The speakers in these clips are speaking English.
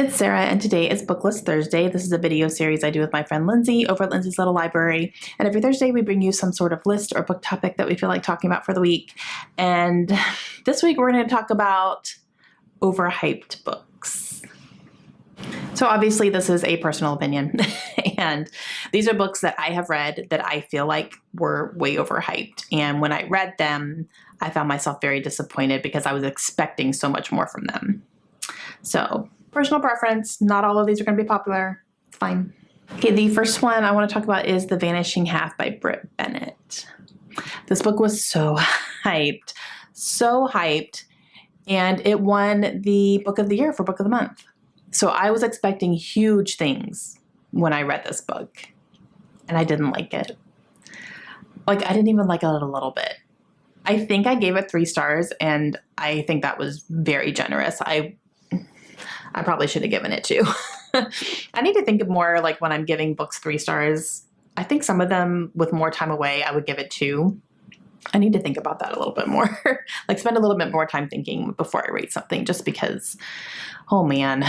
It's Sarah, and today is BookList Thursday. This is a video series I do with my friend Lindsay over at Lindsay's Little Library. And every Thursday, we bring you some sort of list or book topic that we feel like talking about for the week. And this week, we're going to talk about overhyped books. So obviously, this is a personal opinion. And these are books that I have read that I feel like were way overhyped. And when I read them, I found myself very disappointed because I was expecting so much more from them. So, personal preference, not all of these are going to be popular. It's fine. Okay, the first one I want to talk about is The Vanishing Half by Britt Bennett. This book was so hyped, and it won the Book of the Year for Book of the Month. So I was expecting huge things when I read this book, and I didn't like it. Like, I didn't even like it a little bit. I think I gave it 3 stars, and I think that was very generous. I probably should have given it 2. I need to think of more like when I'm giving books 3 stars. I think some of them with more time away, I would give it 2. I need to think about that a little bit more. Like spend a little bit more time thinking before I rate something just because, oh man.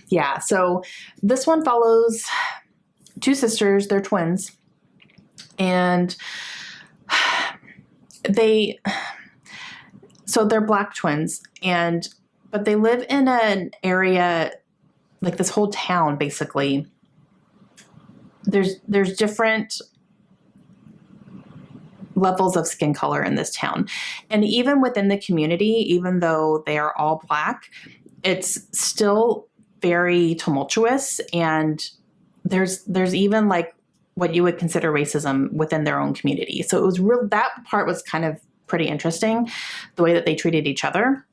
Yeah, so this one follows 2 sisters, they're twins. And they're Black twins, but they live in an area, like this whole town, basically. There's different levels of skin color in this town. And even within the community, even though they are all Black, it's still very tumultuous. And there's even like what you would consider racism within their own community. So it was that part was kind of pretty interesting, the way that they treated each other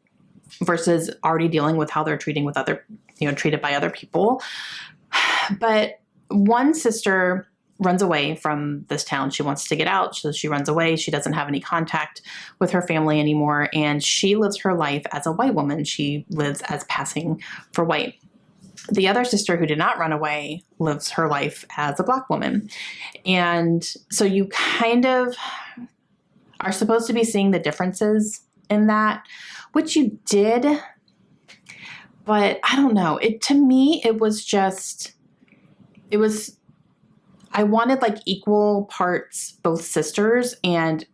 versus already dealing with how they're treated by other people. But one sister runs away from this town. She wants to get out, so she runs away. She doesn't have any contact with her family anymore, and she lives her life as a white woman. She lives as passing for white. The other sister, who did not run away, lives her life as a Black woman. And so you kind of are supposed to be seeing the differences in that, which you did, but I don't know. To me, I wanted like equal parts, both sisters, and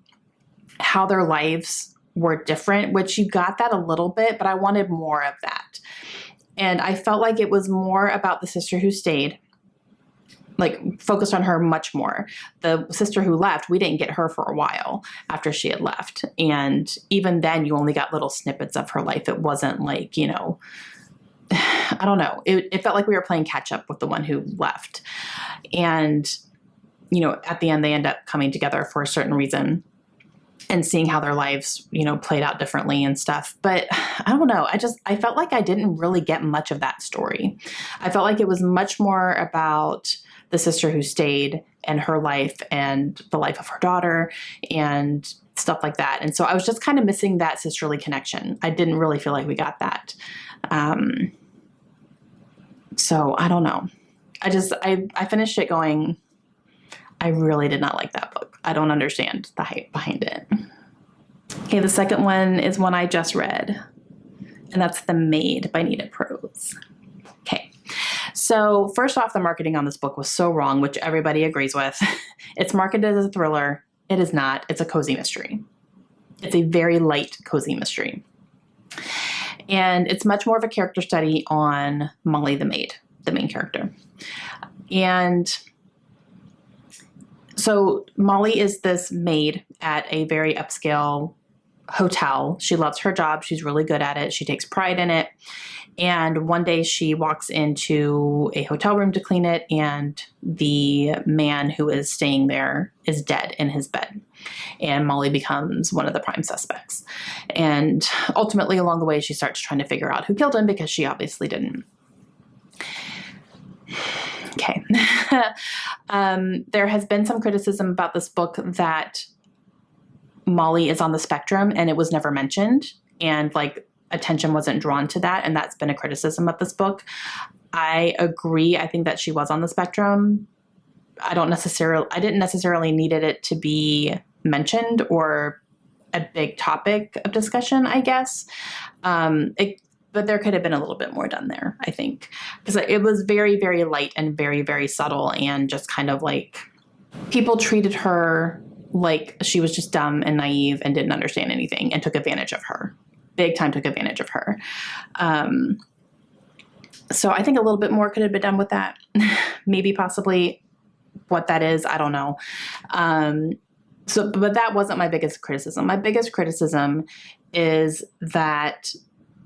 how their lives were different, which you got that a little bit, but I wanted more of that. And I felt like it was more about the sister who stayed, like focused on her much more. The sister who left, we didn't get her for a while after she had left. And even then you only got little snippets of her life. It wasn't like, I don't know. It felt like we were playing catch up with the one who left. And, at the end, they end up coming together for a certain reason and seeing how their lives, played out differently and stuff. But I don't know. I felt like I didn't really get much of that story. I felt like it was much more about the sister who stayed and her life and the life of her daughter and stuff like that. And so I was just kind of missing that sisterly connection. I didn't really feel like we got that. So I don't know. I finished it going, I really did not like that book. I don't understand the hype behind it. Okay, the second one is one I just read, and that's The Maid by Nita Prose. Okay, so first off, the marketing on this book was so wrong, which everybody agrees with. It's marketed as a thriller. It is not. It's a cozy mystery. It's a very light cozy mystery. And it's much more of a character study on Molly the maid, the main character. And so Molly is this maid at a very upscale hotel. She loves her job. She's really good at it. She takes pride in it. And one day she walks into a hotel room to clean it, and the man who is staying there is dead in his bed. And Molly becomes one of the prime suspects. And ultimately, along the way, she starts trying to figure out who killed him because she obviously didn't. Okay. There has been some criticism about this book that Molly is on the spectrum and it was never mentioned. And attention wasn't drawn to that. And that's been a criticism of this book. I agree. I think that she was on the spectrum. I didn't necessarily needed it to be mentioned or a big topic of discussion, I guess. but there could have been a little bit more done there, I think, because it was very, very light and very, very subtle, and just kind of like people treated her like she was just dumb and naive and didn't understand anything and took advantage of her. Big time took advantage of her. So I think a little bit more could have been done with that. Maybe possibly what that is, I don't know. But that wasn't my biggest criticism. My biggest criticism is that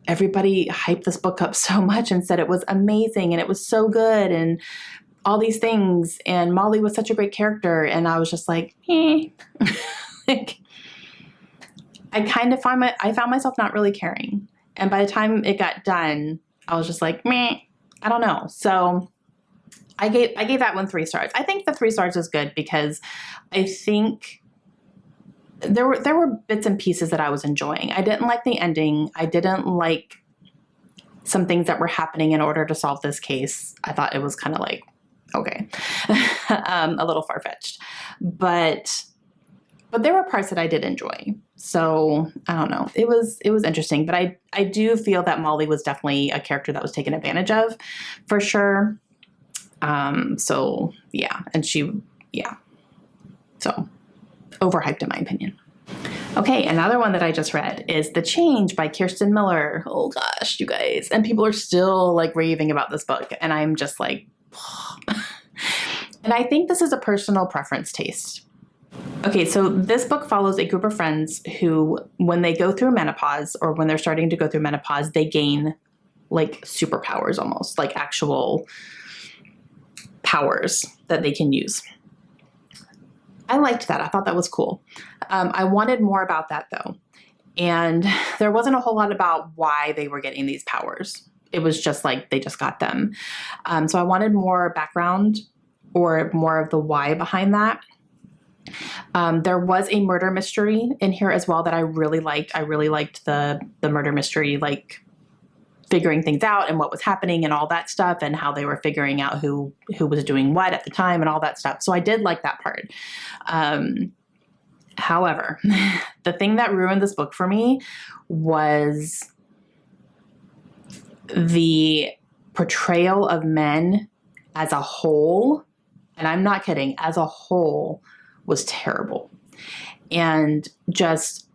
everybody hyped this book up so much and said it was amazing and it was so good and all these things. And Molly was such a great character. And I was just like, like, I found myself not really caring. And by the time it got done, I was just like, meh, I don't know. So I gave that one 3 stars. I think the 3 stars is good because I think there were bits and pieces that I was enjoying. I didn't like the ending. I didn't like some things that were happening in order to solve this case. I thought it was kind of like, okay, a little far-fetched, but there were parts that I did enjoy. So I don't know. It was interesting, but I do feel that Molly was definitely a character that was taken advantage of for sure. So yeah. And so overhyped in my opinion. Okay. Another one that I just read is The Change by Kirsten Miller. Oh gosh, you guys. And people are still like raving about this book. And I'm just like, and I think this is a personal preference taste. Okay, so this book follows a group of friends who, when they go through menopause or when they're starting to go through menopause, they gain like superpowers almost, like actual powers that they can use. I liked that. I thought that was cool. I wanted more about that though. And there wasn't a whole lot about why they were getting these powers. It was just like they just got them. So I wanted more background or more of the why behind that. There was a murder mystery in here as well that I really liked. I really liked the murder mystery, like figuring things out and what was happening and all that stuff and how they were figuring out who was doing what at the time and all that stuff. So I did like that part. However, the thing that ruined this book for me was the portrayal of men as a whole. And I'm not kidding, as a whole was terrible. And just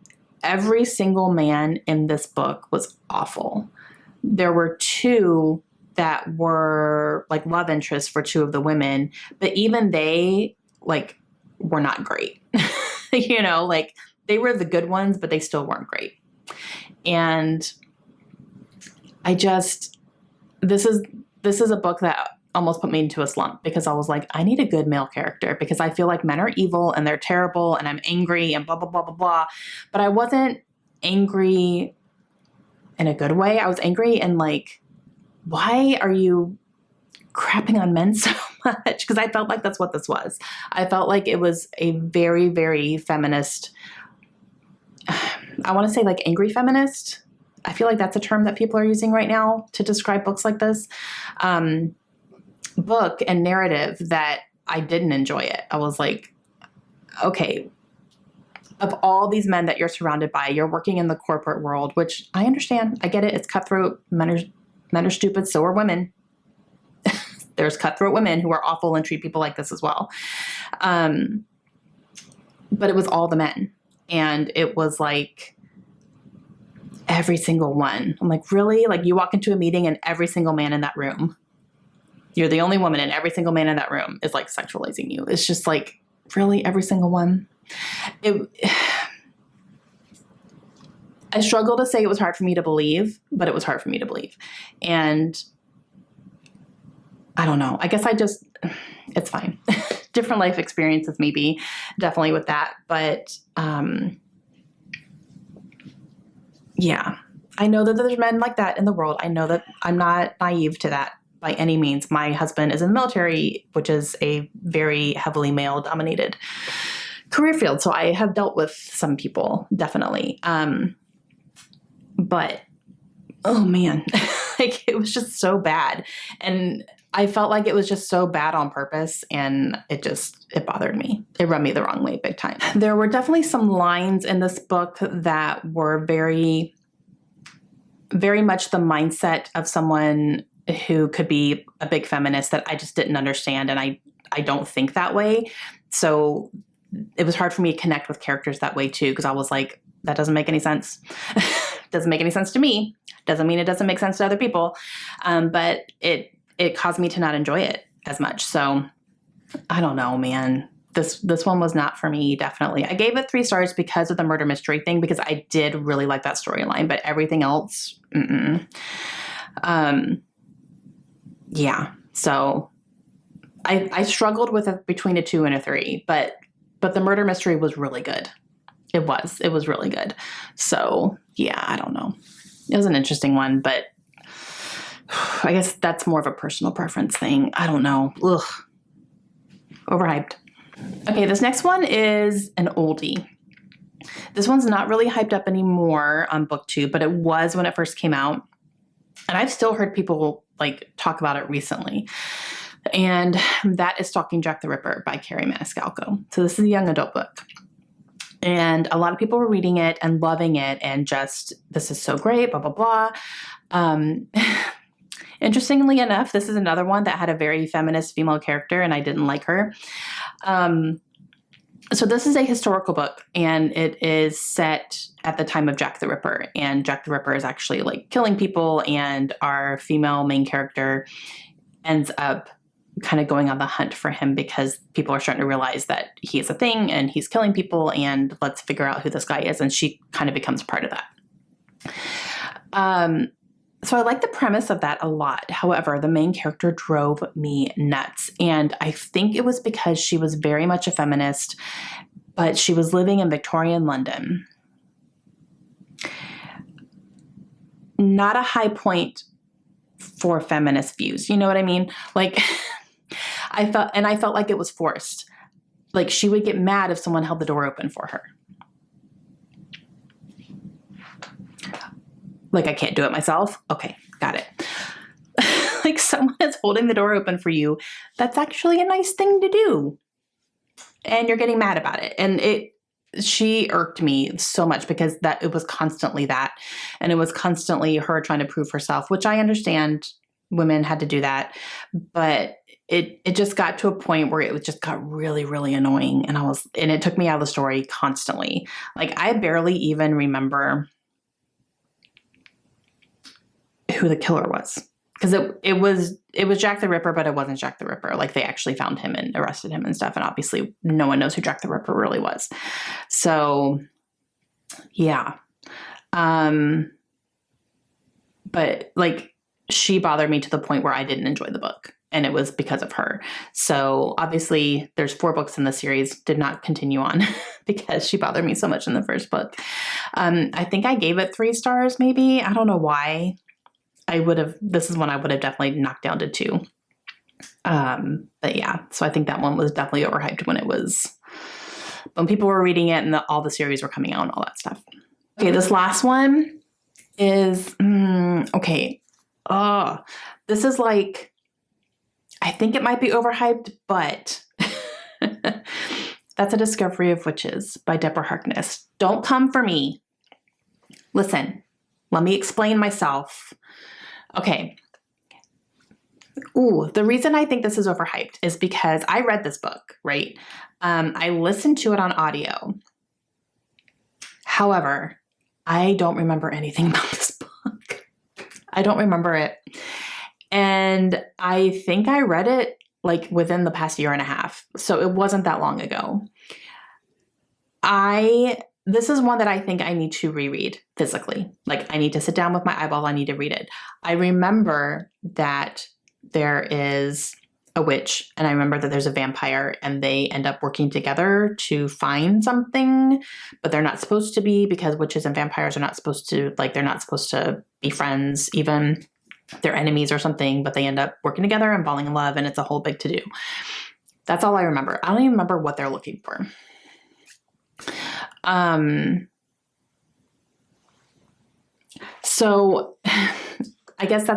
every single man in this book was awful. There were 2 that were like love interests for 2 of the women, but even they like were not great. You know, like they were the good ones, but they still weren't great. And this is a book that almost put me into a slump because I was like, I need a good male character because I feel like men are evil and they're terrible and I'm angry and blah, blah, blah, blah, blah. But I wasn't angry in a good way. I was angry and like, why are you crapping on men so much? Because I felt like that's what this was. I felt like it was a very, very feminist, I want to say like angry feminist. I feel like that's a term that people are using right now to describe books like this. Book and narrative that I didn't enjoy it. I was like, okay, of all these men that you're surrounded by, you're working in the corporate world, which I understand. I get it. It's cutthroat. Men are stupid. So are women. There's cutthroat women who are awful and treat people like this as well. But it was all the men. And it was like every single one. I'm like, really? Like you walk into a meeting and every single man in that room, you're the only woman and every single man in that room is like sexualizing you. It's just like, really? Every single one? I struggle to say it was hard for me to believe, but it was hard for me to believe. And I don't know. I guess it's fine. Different life experiences maybe, definitely with that. But yeah, I know that there's men like that in the world. I know that I'm not naive to that by any means. My husband is in the military, which is a very heavily male-dominated career field. So I have dealt with some people, definitely. But, oh man, like it was just so bad. And I felt like it was just so bad on purpose, and it bothered me. It rubbed me the wrong way big time. There were definitely some lines in this book that were very very much the mindset of someone who could be a big feminist that I just didn't understand. And I don't think that way. So it was hard for me to connect with characters that way too, because I was like, that doesn't make any sense. Doesn't make any sense to me. Doesn't mean it doesn't make sense to other people. But it caused me to not enjoy it as much. So I don't know, man. This one was not for me, definitely. I gave it 3 stars because of the murder mystery thing, because I did really like that storyline, but everything else, yeah. So I struggled with it between a 2 and a 3, but the murder mystery was really good. It was really good. So yeah, I don't know. It was an interesting one, but I guess that's more of a personal preference thing. I don't know. Ugh. Overhyped. Okay, this next one is an oldie. This one's not really hyped up anymore on BookTube, but it was when it first came out. And I've still heard people like talk about it recently. And that is Stalking Jack the Ripper by Carrie Maniscalco. So this is a young adult book. And a lot of people were reading it and loving it and just, this is so great, blah, blah, blah. Interestingly enough, this is another one that had a very feminist female character, and I didn't like her. So this is a historical book, and it is set at the time of Jack the Ripper. And Jack the Ripper is actually like killing people, and our female main character ends up kind of going on the hunt for him because people are starting to realize that he is a thing and he's killing people, and let's figure out who this guy is. And she kind of becomes part of that. So I like the premise of that a lot. However, the main character drove me nuts. And I think it was because she was very much a feminist, but she was living in Victorian London. Not a high point for feminist views. You know what I mean? Like I felt like it was forced. Like she would get mad if someone held the door open for her. Like, I can't do it myself. Okay, got it. Like someone is holding the door open for you. That's actually a nice thing to do. And you're getting mad about it. And she irked me so much because it was constantly that. And it was constantly her trying to prove herself, which I understand women had to do that. But it just got to a point where it just got really, really annoying. And it took me out of the story constantly. Like I barely even remember who the killer was, because it was Jack the Ripper, but it wasn't Jack the Ripper. Like they actually found him and arrested him and stuff. And obviously no one knows who Jack the Ripper really was. So yeah. But like she bothered me to the point where I didn't enjoy the book, and it was because of her. So obviously there's 4 books in the series, did not continue on because she bothered me so much in the first book. I think I gave it 3 stars, maybe. I don't know why. This is one I would have definitely knocked down to 2. But yeah, so I think that one was definitely overhyped when people were reading it and all the series were coming out and all that stuff. Okay, this last one is, okay. This is like, I think it might be overhyped, but that's A Discovery of Witches by Deborah Harkness. Don't come for me. Listen, let me explain myself. Okay. The reason I think this is overhyped is because I read this book, right? I listened to it on audio. However, I don't remember anything about this book. I don't remember it. And I think I read it like within the past year and a half. So it wasn't that long ago. This is one that I think I need to reread physically. Like I need to sit down with my eyeball. I need to read it. I remember that there is a witch, and I remember that there's a vampire, and they end up working together to find something, but they're not supposed to be, because witches and vampires are not supposed to, like, they're not supposed to be friends, even they're enemies or something, but they end up working together and falling in love, and it's a whole big to-do. That's all I remember. I don't even remember what they're looking for. So I guess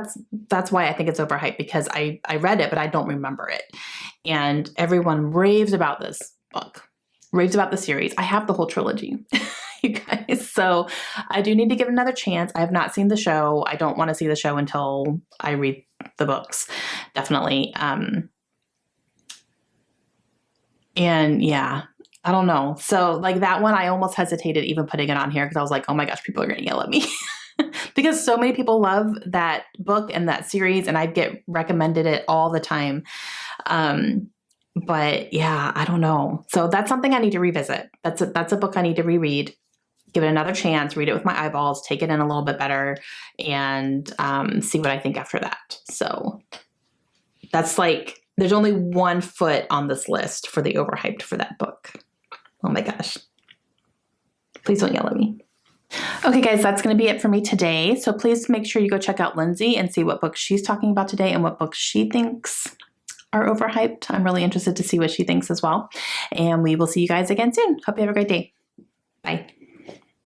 that's why I think it's overhyped, because I read it, but I don't remember it. And everyone raves about this book, raves about the series. I have the whole trilogy. you guys. So I do need to give it another chance. I have not seen the show. I don't want to see the show until I read the books, definitely. And yeah, I don't know. So like that one, I almost hesitated even putting it on here because I was like, oh my gosh, people are going to yell at me. Because so many people love that book and that series, and I get recommended it all the time. But yeah, I don't know. So that's something I need to revisit. That's a book I need to reread, give it another chance, read it with my eyeballs, take it in a little bit better, and see what I think after that. So that's like, there's only one foot on this list for the Overhyped for that book. Oh my gosh. Please don't yell at me. Okay, guys, that's going to be it for me today. So please make sure you go check out Lindsay and see what books she's talking about today and what books she thinks are overhyped. I'm really interested to see what she thinks as well. And we will see you guys again soon. Hope you have a great day. Bye.